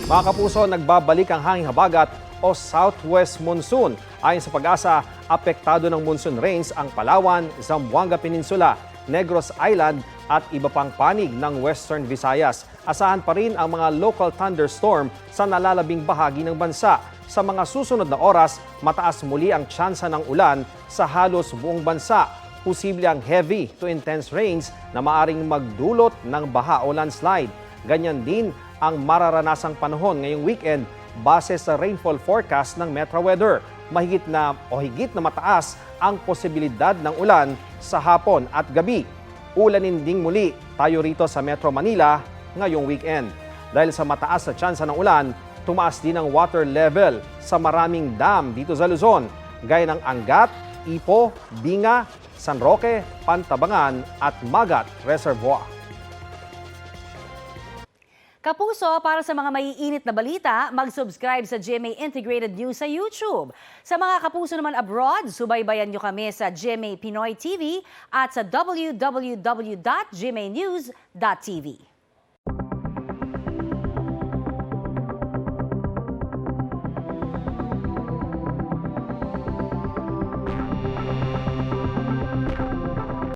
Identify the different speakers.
Speaker 1: Mga kapuso, nagbabalik ang hanging habagat o southwest monsoon. Ayon sa Pag-asa, apektado ng monsoon rains ang Palawan, Zamboanga Peninsula, Negros Island at iba pang panig ng Western Visayas. Asahan pa rin ang mga local thunderstorm sa nalalabing bahagi ng bansa. Sa mga susunod na oras, mataas muli ang tsansa ng ulan sa halos buong bansa. Posible ang heavy to intense rains na maaring magdulot ng baha o landslide. Ganyan din ang mararanasang panahon ngayong weekend base sa rainfall forecast ng Metro Weather. Higit na mataas ang posibilidad ng ulan sa hapon at gabi. Ulanin ding muli tayo rito sa Metro Manila ngayong weekend. Dahil sa mataas na tsansa ng ulan, tumaas din ang water level sa maraming dam dito sa Luzon, gaya ng Angat, Ipo, Binga, San Roque, Pantabangan at Magat Reservoir.
Speaker 2: Kapuso, para sa mga maiinit na balita, mag-subscribe sa GMA Integrated News sa YouTube. Sa mga kapuso naman abroad, subaybayan nyo kami sa GMA Pinoy TV at sa www.gmanews.tv.